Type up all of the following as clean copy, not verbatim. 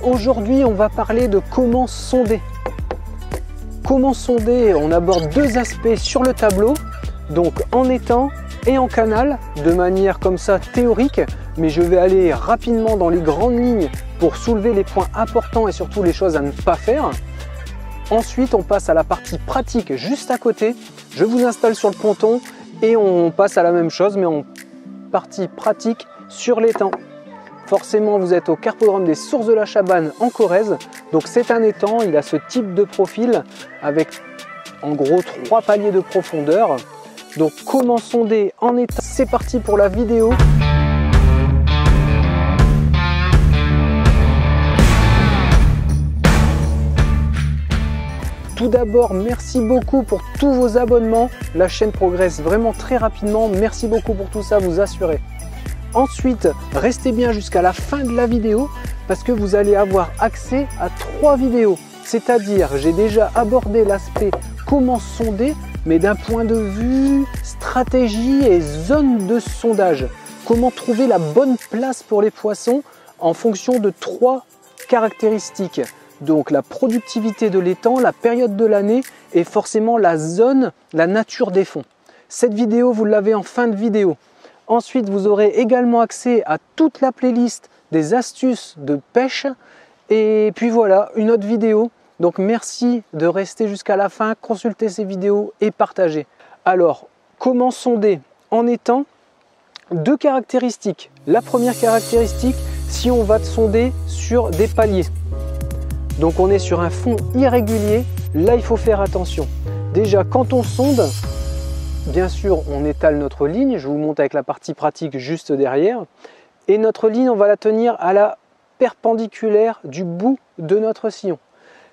Aujourd'hui, on va parler de comment sonder. Comment sonder, on aborde deux aspects sur le tableau, donc en étang et en canal, de manière comme ça théorique, mais je vais aller rapidement dans les grandes lignes pour soulever les points importants et surtout les choses à ne pas faire. Ensuite, on passe à la partie pratique juste à côté. Je vous installe sur le ponton et on passe à la même chose, mais en partie pratique sur l'étang. Forcément, vous êtes au Carpodrome des Sources de la Chabanne en Corrèze. Donc c'est un étang, il a ce type de profil avec en gros 3 paliers de profondeur. Donc comment sonder en étang? C'est parti pour la vidéo. Tout d'abord, merci beaucoup pour tous vos abonnements. La chaîne progresse vraiment très rapidement. Merci beaucoup pour tout ça, vous assurez. Ensuite, restez bien jusqu'à la fin de la vidéo parce que vous allez avoir accès à 3 vidéos. C'est-à-dire, j'ai déjà abordé l'aspect comment sonder, mais d'un point de vue stratégie et zone de sondage. Comment trouver la bonne place pour les poissons en fonction de 3 caractéristiques. Donc la productivité de l'étang, la période de l'année et forcément la zone, la nature des fonds. Cette vidéo, vous l'avez en fin de vidéo. Ensuite, vous aurez également accès à toute la playlist des astuces de pêche. Et puis voilà, une autre vidéo. Donc merci de rester jusqu'à la fin, consulter ces vidéos et partager. Alors, comment sonder en étang? 2 caractéristiques. La première caractéristique, si on va sonder sur des paliers. Donc on est sur un fond irrégulier, là il faut faire attention. Déjà quand on sonde, bien sûr on étale notre ligne, je vous montre avec la partie pratique juste derrière. Et notre ligne on va la tenir à la perpendiculaire du bout de notre sillon.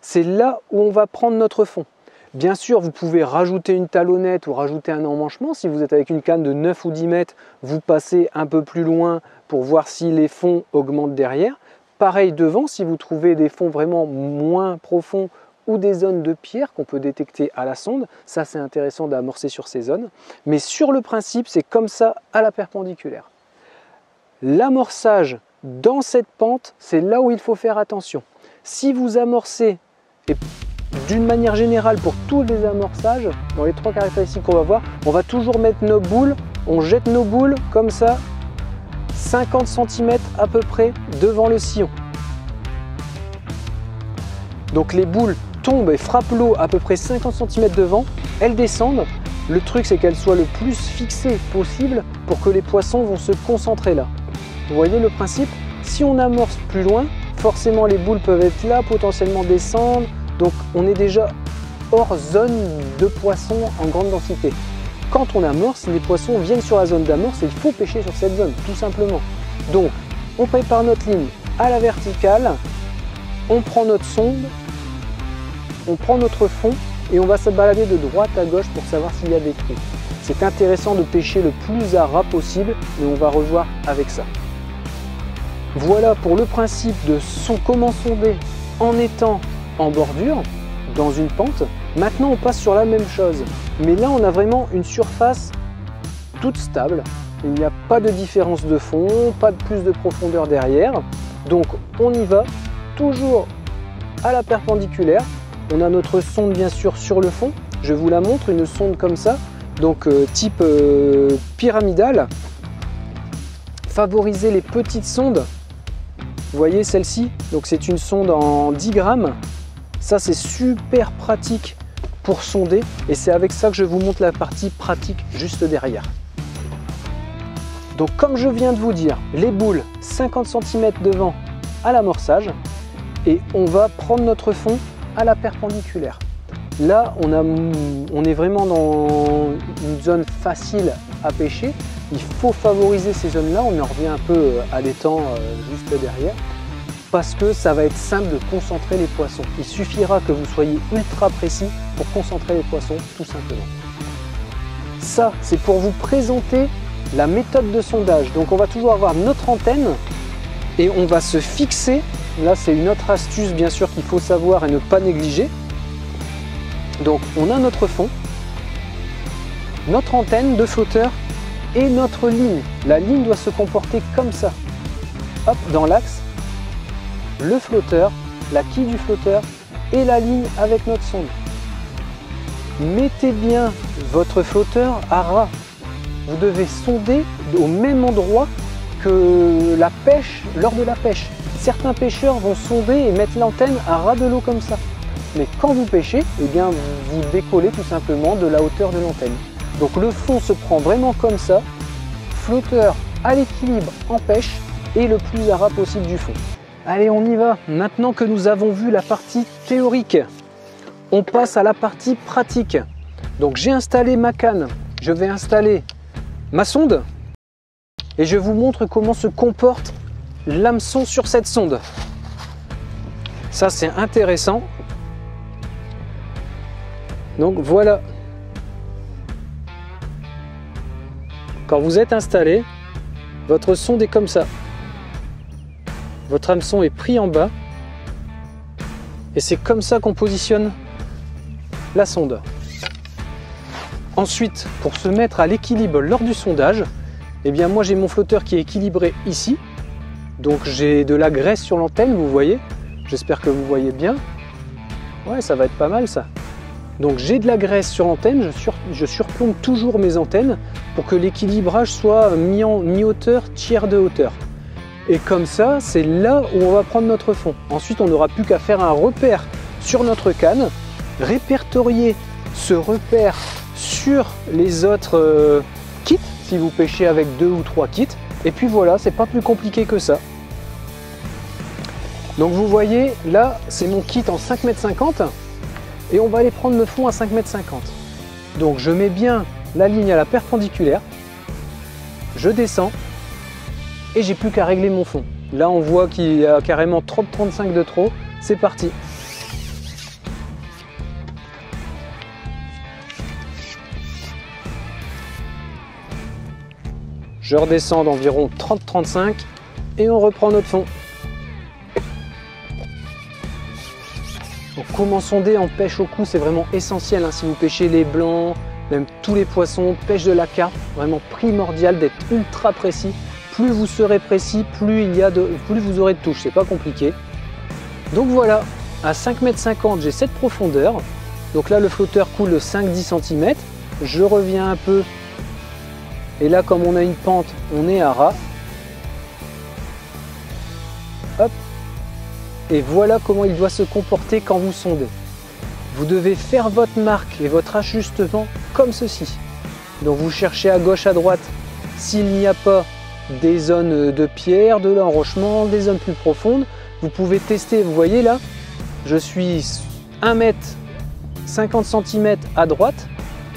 C'est là où on va prendre notre fond. Bien sûr vous pouvez rajouter une talonnette ou rajouter un emmanchement. Si vous êtes avec une canne de 9 ou 10 mètres, vous passez un peu plus loin pour voir si les fonds augmentent derrière. Pareil devant, si vous trouvez des fonds vraiment moins profonds ou des zones de pierre qu'on peut détecter à la sonde, ça c'est intéressant d'amorcer sur ces zones. Mais sur le principe, c'est comme ça à la perpendiculaire. L'amorçage dans cette pente, c'est là où il faut faire attention. Si vous amorcez, et d'une manière générale pour tous les amorçages, dans les 3 caractéristiques qu'on va voir, on va toujours mettre nos boules, on jette nos boules comme ça, 50 cm à peu près devant le sillon. Donc les boules tombent et frappent l'eau à peu près 50 cm devant, elles descendent. Le truc c'est qu'elles soient le plus fixées possible pour que les poissons vont se concentrer là. Vous voyez le principe? Si on amorce plus loin, forcément les boules peuvent être là, potentiellement descendre. Donc on est déjà hors zone de poissons en grande densité. Quand on amorce, les poissons viennent sur la zone d'amorce et il faut pêcher sur cette zone, tout simplement. Donc, on prépare notre ligne à la verticale, on prend notre sonde, on prend notre fond et on va se balader de droite à gauche pour savoir s'il y a des trous. C'est intéressant de pêcher le plus à ras possible, mais on va revoir avec ça. Voilà pour le principe de comment sonder en étang en bordure, dans une pente. Maintenant, on passe sur la même chose. Mais là, on a vraiment une surface toute stable. Il n'y a pas de différence de fond, pas de plus de profondeur derrière. Donc, on y va toujours à la perpendiculaire. On a notre sonde, bien sûr, sur le fond. Je vous la montre, une sonde comme ça. Donc, type pyramidale. Favorisez les petites sondes. Vous voyez celle-ci? Donc, c'est une sonde en 10 grammes. Ça, c'est super pratique pour sonder et c'est avec ça que je vous montre la partie pratique juste derrière. Donc comme je viens de vous dire, les boules 50 cm devant à l'amorçage et on va prendre notre fond à la perpendiculaire. Là on est vraiment dans une zone facile à pêcher. Il faut favoriser ces zones là, on en revient un peu à l'étang juste derrière. Parce que ça va être simple de concentrer les poissons. Il suffira que vous soyez ultra précis pour concentrer les poissons, tout simplement. Ça, c'est pour vous présenter la méthode de sondage. Donc on va toujours avoir notre antenne et on va se fixer. Là, c'est une autre astuce, bien sûr, qu'il faut savoir et ne pas négliger. Donc on a notre fond, notre antenne de flotteur et notre ligne. La ligne doit se comporter comme ça. Hop, dans l'axe. le flotteur, la quille du flotteur et la ligne avec notre sonde. Mettez bien votre flotteur à ras. Vous devez sonder au même endroit que la pêche lors de la pêche. Certains pêcheurs vont sonder et mettre l'antenne à ras de l'eau comme ça. Mais quand vous pêchez, eh bien, vous décollez tout simplement de la hauteur de l'antenne. Donc le fond se prend vraiment comme ça, flotteur à l'équilibre en pêche et le plus à ras possible du fond. Allez, on y va. Maintenant que nous avons vu la partie théorique, on passe à la partie pratique. Donc j'ai installé ma canne, je vais installer ma sonde et je vous montre comment se comporte l'hameçon sur cette sonde. Ça c'est intéressant. Donc voilà. Quand vous êtes installé, votre sonde est comme ça. Votre hameçon est pris en bas et c'est comme ça qu'on positionne la sonde. Ensuite, pour se mettre à l'équilibre lors du sondage, eh bien moi j'ai mon flotteur qui est équilibré ici. Donc j'ai de la graisse sur l'antenne, vous voyez. J'espère que vous voyez bien. Ouais, ça va être pas mal ça. Donc j'ai de la graisse sur l'antenne, je surplombe toujours mes antennes pour que l'équilibrage soit mi-hauteur, tiers de hauteur. Et comme ça, c'est là où on va prendre notre fond. Ensuite, on n'aura plus qu'à faire un repère sur notre canne, répertorier ce repère sur les autres kits, si vous pêchez avec 2 ou 3 kits. Et puis voilà, c'est pas plus compliqué que ça. Donc vous voyez, là, c'est mon kit en 5,50 m et on va aller prendre le fond à 5,50 m. Donc je mets bien la ligne à la perpendiculaire, je descends et j'ai plus qu'à régler mon fond. Là, on voit qu'il y a carrément 30-35 de trop. C'est parti. Je redescends d'environ 30-35 et on reprend notre fond. Donc, comment sonder en pêche au cou, c'est vraiment essentiel. Si vous pêchez les blancs, même tous les poissons, pêche de la carpe, vraiment primordial d'être ultra précis. Plus vous serez précis, plus vous aurez de touches, c'est pas compliqué. Donc voilà, à 5,50 m, j'ai cette profondeur. Donc là, le flotteur coule 5-10 cm. Je reviens un peu. Et là, comme on a une pente, on est à ras. Hop. Et voilà comment il doit se comporter quand vous sondez. Vous devez faire votre marque et votre ajustement comme ceci. Donc vous cherchez à gauche, à droite, s'il n'y a pas des zones de pierre, de l'enrochement, des zones plus profondes. Vous pouvez tester, vous voyez là, je suis 1 m 50 cm à droite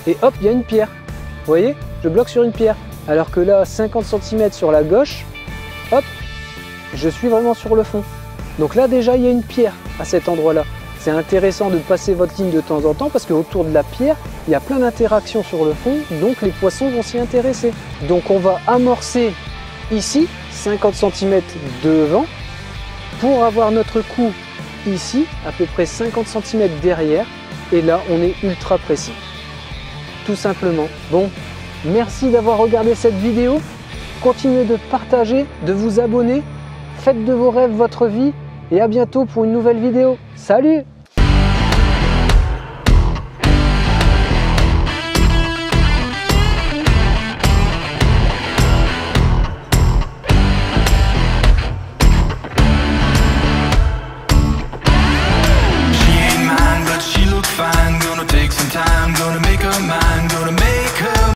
et hop, il y a une pierre. Vous voyez, je bloque sur une pierre. Alors que là, 50 cm sur la gauche, hop, je suis vraiment sur le fond. Donc là déjà, il y a une pierre à cet endroit-là. C'est intéressant de passer votre ligne de temps en temps parce qu'autour de la pierre, il y a plein d'interactions sur le fond, donc les poissons vont s'y intéresser. Donc on va amorcer ici, 50 cm devant, pour avoir notre coup ici, à peu près 50 cm derrière, et là on est ultra précis. Tout simplement. Bon, merci d'avoir regardé cette vidéo. Continuez de partager, de vous abonner. Faites de vos rêves votre vie et à bientôt pour une nouvelle vidéo. Salut!